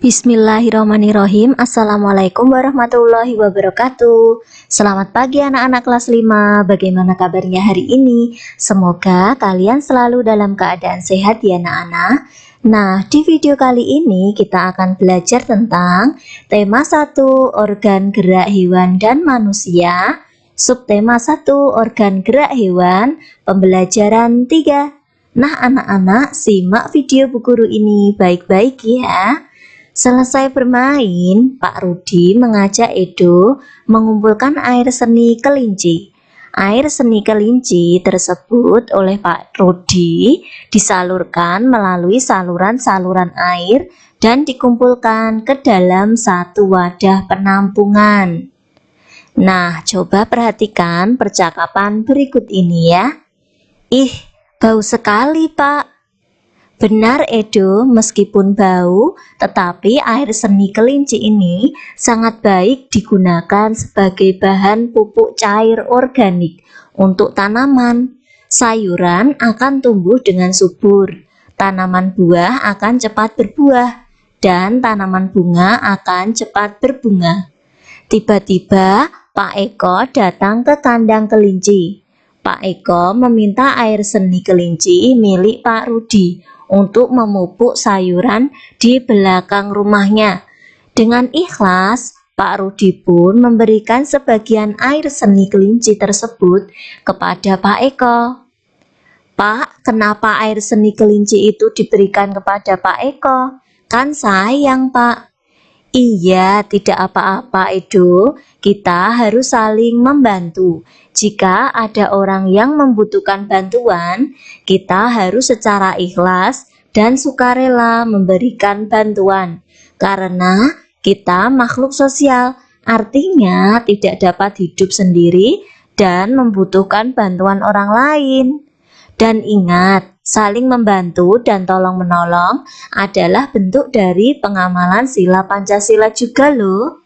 Bismillahirrahmanirrahim. Assalamualaikum warahmatullahi wabarakatuh. Selamat pagi anak-anak kelas 5. Bagaimana kabarnya hari ini? Semoga kalian selalu dalam keadaan sehat ya anak-anak. Nah, di video kali ini kita akan belajar tentang tema 1 organ gerak hewan dan manusia, subtema 1 organ gerak hewan, pembelajaran 3. Nah anak-anak, simak video Bu Guru ini baik-baik ya. Selesai bermain, Pak Rudi mengajak Edo mengumpulkan air seni kelinci. Air seni kelinci tersebut oleh Pak Rudi disalurkan melalui saluran-saluran air dan dikumpulkan ke dalam satu wadah penampungan. Nah, coba perhatikan percakapan berikut ini ya. Ih, bau sekali, Pak. Benar Edo, meskipun bau, tetapi air seni kelinci ini sangat baik digunakan sebagai bahan pupuk cair organik untuk tanaman. Sayuran akan tumbuh dengan subur, tanaman buah akan cepat berbuah, dan tanaman bunga akan cepat berbunga. Tiba-tiba Pak Eko datang ke kandang kelinci. Pak Eko meminta air seni kelinci milik Pak Rudi untuk memupuk sayuran di belakang rumahnya. Dengan ikhlas, Pak Rudi pun memberikan sebagian air seni kelinci tersebut kepada Pak Eko. Pak, kenapa air seni kelinci itu diberikan kepada Pak Eko? Kan sayang, Pak. Iya, tidak apa-apa Edo, kita harus saling membantu. Jika ada orang yang membutuhkan bantuan, kita harus secara ikhlas dan sukarela memberikan bantuan. Karena kita makhluk sosial, artinya tidak dapat hidup sendiri dan membutuhkan bantuan orang lain. Dan ingat, saling membantu dan tolong-menolong adalah bentuk dari pengamalan sila Pancasila juga loh.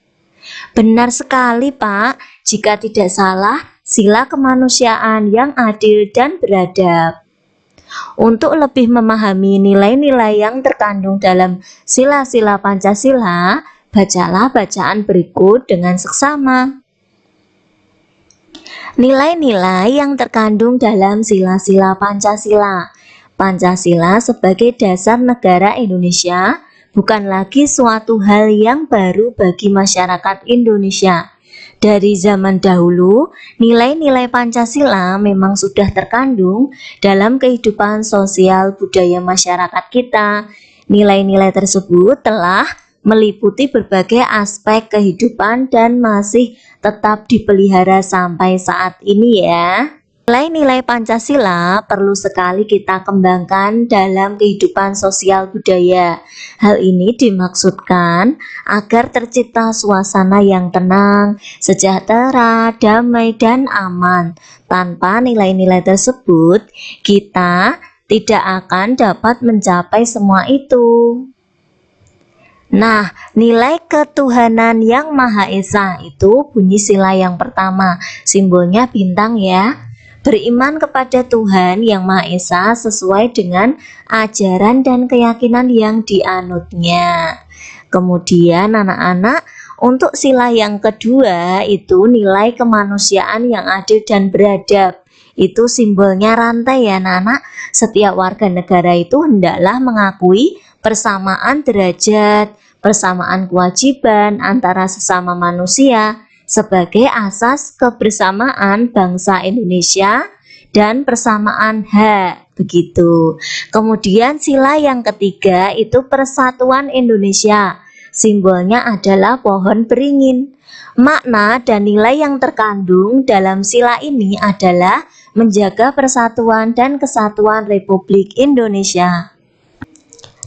Benar sekali Pak, jika tidak salah, sila kemanusiaan yang adil dan beradab. Untuk lebih memahami nilai-nilai yang terkandung dalam sila-sila Pancasila, bacalah bacaan berikut dengan seksama. Nilai-nilai yang terkandung dalam sila-sila Pancasila. Pancasila sebagai dasar negara Indonesia bukan lagi suatu hal yang baru bagi masyarakat Indonesia. Dari zaman dahulu, nilai-nilai Pancasila memang sudah terkandung dalam kehidupan sosial budaya masyarakat kita. Nilai-nilai tersebut telah meliputi berbagai aspek kehidupan dan masih tetap dipelihara sampai saat ini ya. Nilai-nilai Pancasila perlu sekali kita kembangkan dalam kehidupan sosial budaya. Hal ini dimaksudkan agar tercipta suasana yang tenang, sejahtera, damai, dan aman. Tanpa nilai-nilai tersebut, kita tidak akan dapat mencapai semua itu. Nah, nilai ketuhanan yang Maha Esa itu bunyi sila yang pertama, simbolnya bintang ya. Beriman kepada Tuhan yang Maha Esa sesuai dengan ajaran dan keyakinan yang dianutnya. Kemudian anak-anak, untuk sila yang kedua itu nilai kemanusiaan yang adil dan beradab. Itu simbolnya rantai ya anak-anak. Setiap warga negara itu hendaklah mengakui persamaan derajat, persamaan kewajiban antara sesama manusia sebagai asas kebersamaan bangsa Indonesia dan persamaan hak, begitu. Kemudian sila yang ketiga itu persatuan Indonesia. Simbolnya adalah pohon beringin. Makna dan nilai yang terkandung dalam sila ini adalah menjaga persatuan dan kesatuan Republik Indonesia.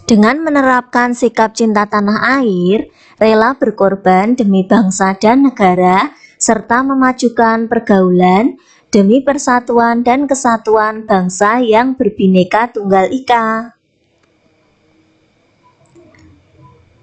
Dengan menerapkan sikap cinta tanah air, rela berkorban demi bangsa dan negara, serta memajukan pergaulan demi persatuan dan kesatuan bangsa yang berbineka tunggal ika.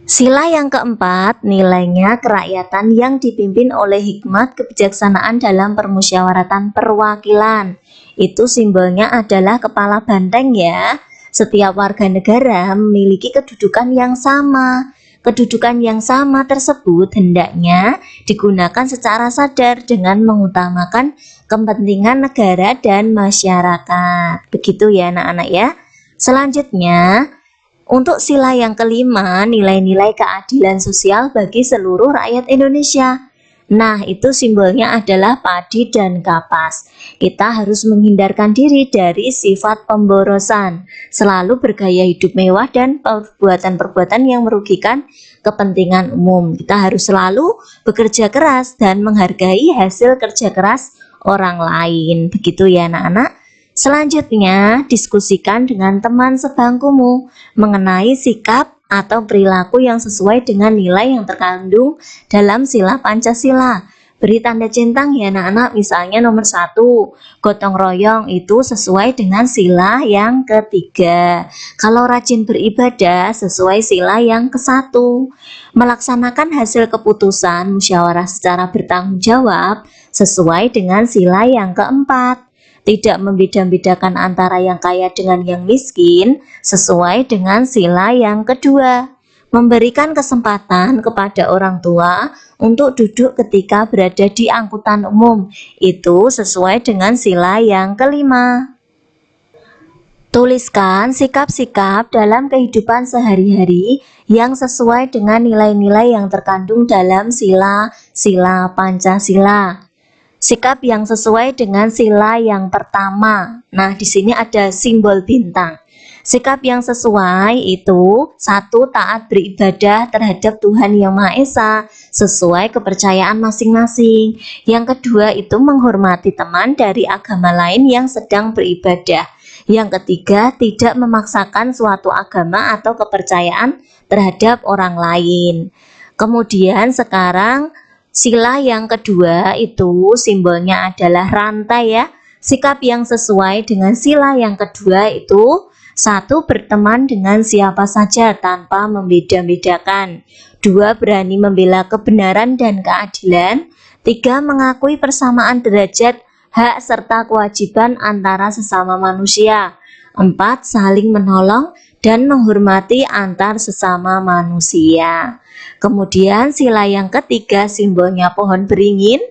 Sila yang keempat, nilainya kerakyatan yang dipimpin oleh hikmat kebijaksanaan dalam permusyawaratan perwakilan. Itu simbolnya adalah kepala banteng ya. Setiap warga negara memiliki kedudukan yang sama. Kedudukan yang sama tersebut hendaknya digunakan secara sadar dengan mengutamakan kepentingan negara dan masyarakat. Begitu ya anak-anak ya. Selanjutnya, untuk sila yang kelima, nilai-nilai keadilan sosial bagi seluruh rakyat Indonesia. Nah, itu simbolnya adalah padi dan kapas. Kita harus menghindarkan diri dari sifat pemborosan, selalu bergaya hidup mewah dan perbuatan-perbuatan yang merugikan kepentingan umum. Kita harus selalu bekerja keras dan menghargai hasil kerja keras orang lain. Begitu ya anak-anak. Selanjutnya, diskusikan dengan teman sebangkumu mengenai sikap atau perilaku yang sesuai dengan nilai yang terkandung dalam sila Pancasila. Beri tanda centang ya anak-anak, misalnya nomor 1, gotong royong itu sesuai dengan sila yang ketiga. Kalau rajin beribadah sesuai sila yang ke-1. Melaksanakan hasil keputusan musyawarah secara bertanggung jawab sesuai dengan sila yang keempat. Tidak membeda-bedakan antara yang kaya dengan yang miskin sesuai dengan sila yang kedua. Memberikan kesempatan kepada orang tua untuk duduk ketika berada di angkutan umum, itu sesuai dengan sila yang kelima. Tuliskan sikap-sikap dalam kehidupan sehari-hari yang sesuai dengan nilai-nilai yang terkandung dalam sila Pancasila. Sikap yang sesuai dengan sila yang pertama. Nah, di sini ada simbol bintang. Sikap yang sesuai itu 1. Taat beribadah terhadap Tuhan Yang Maha Esa sesuai kepercayaan masing-masing. Yang kedua itu menghormati teman dari agama lain yang sedang beribadah. Yang ketiga, tidak memaksakan suatu agama atau kepercayaan terhadap orang lain. Kemudian sekarang sila yang kedua itu simbolnya adalah rantai ya. Sikap yang sesuai dengan sila yang kedua itu 1. Berteman dengan siapa saja tanpa membeda-bedakan. 2. Berani membela kebenaran dan keadilan. 3. Mengakui persamaan derajat, hak serta kewajiban antara sesama manusia. 4. Saling menolong dan menghormati antar sesama manusia. Kemudian sila yang ketiga simbolnya pohon beringin.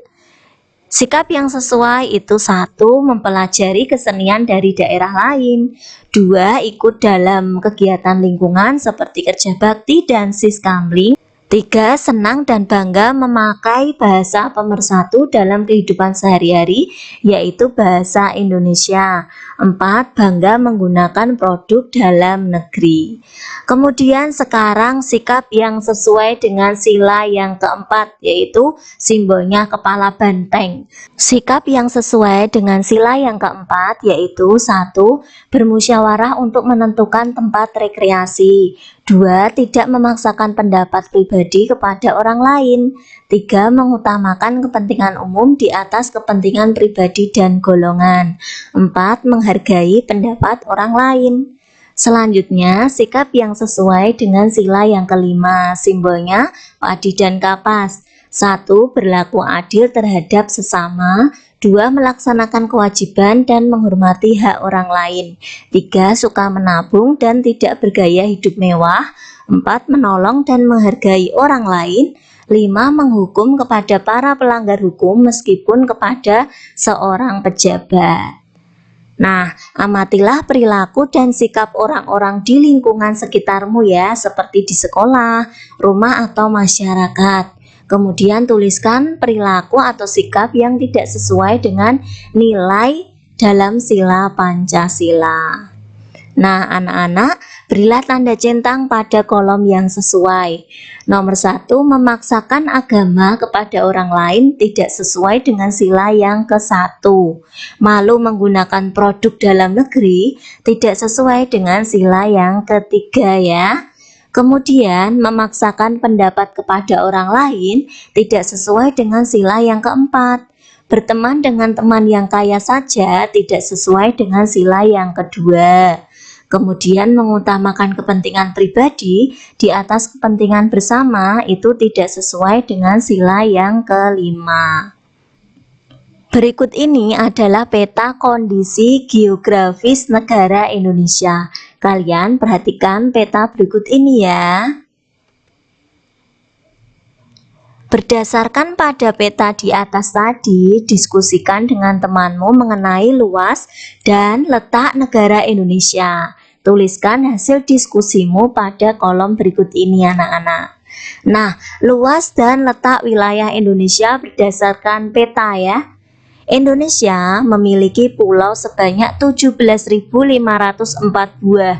Sikap yang sesuai itu 1. Mempelajari kesenian dari daerah lain. 2. Ikut dalam kegiatan lingkungan seperti kerja bakti dan siskamling. 3. Senang dan bangga memakai bahasa pemersatu dalam kehidupan sehari-hari, yaitu bahasa Indonesia. 4. Bangga menggunakan produk dalam negeri. Kemudian sekarang sikap yang sesuai dengan sila yang keempat, yaitu simbolnya kepala banteng. Sikap yang sesuai dengan sila yang keempat yaitu 1. Bermusyawarah untuk menentukan tempat rekreasi. 2. Tidak memaksakan pendapat pribadi kepada orang lain. 3. Mengutamakan kepentingan umum di atas kepentingan pribadi dan golongan. 4. Menghargai pendapat orang lain. Selanjutnya, sikap yang sesuai dengan sila yang kelima, simbolnya padi dan kapas. 1. Berlaku adil terhadap sesama. 2. Melaksanakan kewajiban dan menghormati hak orang lain. 3. Suka menabung dan tidak bergaya hidup mewah. 4. Menolong dan menghargai orang lain. 5. Menghukum kepada para pelanggar hukum meskipun kepada seorang pejabat. Nah, amatilah perilaku dan sikap orang-orang di lingkungan sekitarmu ya, seperti di sekolah, rumah atau masyarakat. Kemudian tuliskan perilaku atau sikap yang tidak sesuai dengan nilai dalam sila Pancasila. Nah, anak-anak, berilah tanda centang pada kolom yang sesuai. Nomor 1, memaksakan agama kepada orang lain tidak sesuai dengan sila yang ke-1. Malu menggunakan produk dalam negeri tidak sesuai dengan sila yang ketiga ya. Kemudian memaksakan pendapat kepada orang lain tidak sesuai dengan sila yang keempat. Berteman dengan teman yang kaya saja tidak sesuai dengan sila yang kedua. Kemudian mengutamakan kepentingan pribadi di atas kepentingan bersama itu tidak sesuai dengan sila yang kelima. Berikut ini adalah peta kondisi geografis negara Indonesia. Kalian perhatikan peta berikut ini ya. Berdasarkan pada peta di atas tadi, diskusikan dengan temanmu mengenai luas dan letak negara Indonesia. Tuliskan hasil diskusimu pada kolom berikut ini anak-anak. Nah, luas dan letak wilayah Indonesia berdasarkan peta ya. Indonesia memiliki pulau sebanyak 17.504 buah.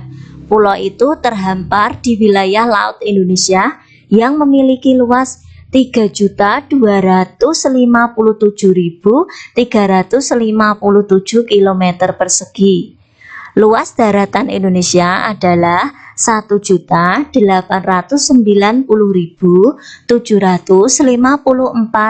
Pulau itu terhampar di wilayah Laut Indonesia yang memiliki luas 3.257.357 km persegi. Luas daratan Indonesia adalah 1.890.754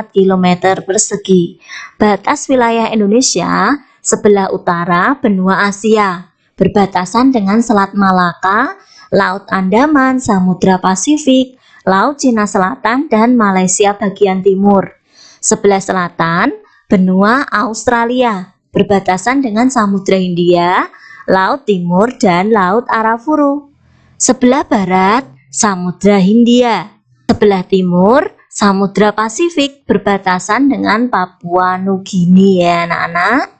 km persegi. Batas wilayah Indonesia sebelah utara benua Asia, berbatasan dengan Selat Malaka, Laut Andaman, Samudra Pasifik, Laut Cina Selatan, dan Malaysia bagian timur. Sebelah selatan, benua Australia, berbatasan dengan Samudra Hindia, Laut Timur, dan Laut Arafuru. Sebelah barat, Samudra Hindia. Sebelah timur, Samudra Pasifik, berbatasan dengan Papua Nugini ya anak-anak.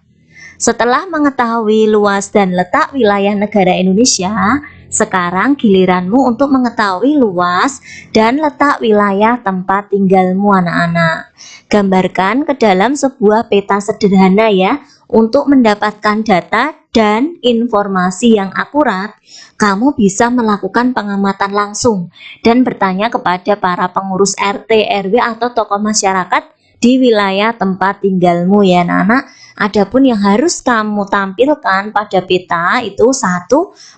Setelah mengetahui luas dan letak wilayah negara Indonesia, sekarang giliranmu untuk mengetahui luas dan letak wilayah tempat tinggalmu anak-anak. Gambarkan ke dalam sebuah peta sederhana ya. Untuk mendapatkan data dan informasi yang akurat, kamu bisa melakukan pengamatan langsung dan bertanya kepada para pengurus RT, RW atau tokoh masyarakat di wilayah tempat tinggalmu ya anak-anak. Adapun yang harus kamu tampilkan pada peta itu 1.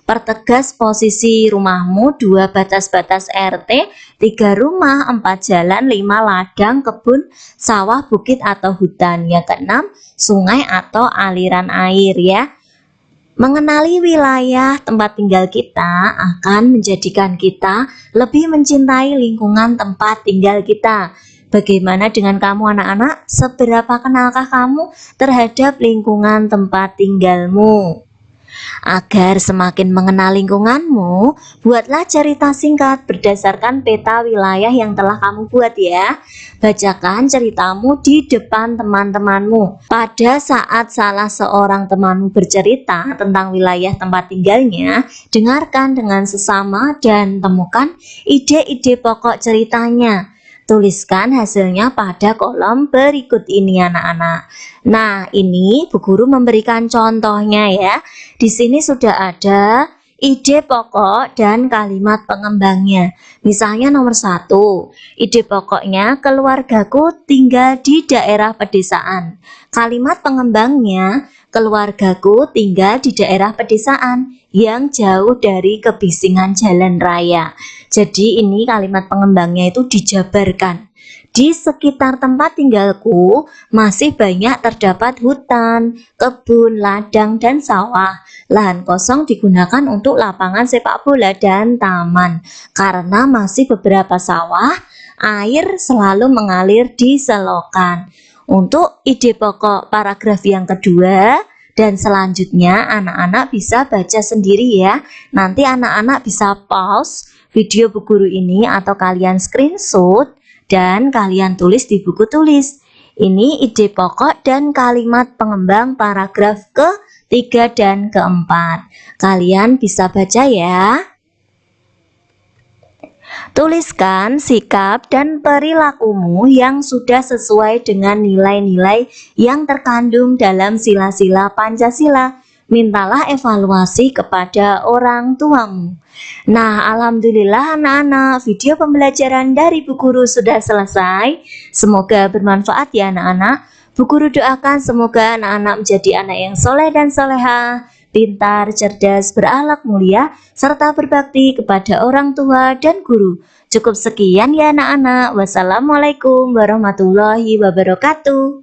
Pertegas posisi rumahmu, 2. Batas-batas RT, 3. Rumah, 4. Jalan, 5. Ladang, kebun, sawah, bukit atau hutan. Yang keenam, sungai atau aliran air ya. Mengenali wilayah tempat tinggal kita akan menjadikan kita lebih mencintai lingkungan tempat tinggal kita. Bagaimana dengan kamu anak-anak? Seberapa kenalkah kamu terhadap lingkungan tempat tinggalmu? Agar semakin mengenal lingkunganmu, buatlah cerita singkat berdasarkan peta wilayah yang telah kamu buat ya. Bacakan ceritamu di depan teman-temanmu. Pada saat salah seorang temanmu bercerita tentang wilayah tempat tinggalnya, dengarkan dengan sesama dan temukan ide-ide pokok ceritanya. Tuliskan hasilnya pada kolom berikut ini anak-anak. Nah, ini Bu Guru memberikan contohnya ya. Di sini sudah ada ide pokok dan kalimat pengembangnya. Misalnya nomor 1, ide pokoknya keluargaku tinggal di daerah pedesaan. Kalimat pengembangnya, keluargaku tinggal di daerah pedesaan yang jauh dari kebisingan jalan raya. Jadi ini kalimat pengembangnya itu dijabarkan. Di sekitar tempat tinggalku masih banyak terdapat hutan, kebun, ladang, dan sawah. Lahan kosong digunakan untuk lapangan sepak bola dan taman. Karena masih beberapa sawah, air selalu mengalir di selokan. Untuk ide pokok paragraf yang kedua dan selanjutnya anak-anak bisa baca sendiri ya. Nanti anak-anak bisa pause video Bu Guru ini atau kalian screenshot dan kalian tulis di buku tulis. Ini ide pokok dan kalimat pengembang paragraf ke-3 dan ke-4. Kalian bisa baca ya. Tuliskan sikap dan perilakumu yang sudah sesuai dengan nilai-nilai yang terkandung dalam sila-sila Pancasila. Mintalah evaluasi kepada orang tuamu. Nah, alhamdulillah anak-anak, video pembelajaran dari Bu Guru sudah selesai. Semoga bermanfaat ya anak-anak. Bu Guru doakan semoga anak-anak menjadi anak yang soleh dan soleha, pintar, cerdas, berakhlak mulia, serta berbakti kepada orang tua dan guru. Cukup sekian ya anak-anak. Wassalamualaikum warahmatullahi wabarakatuh.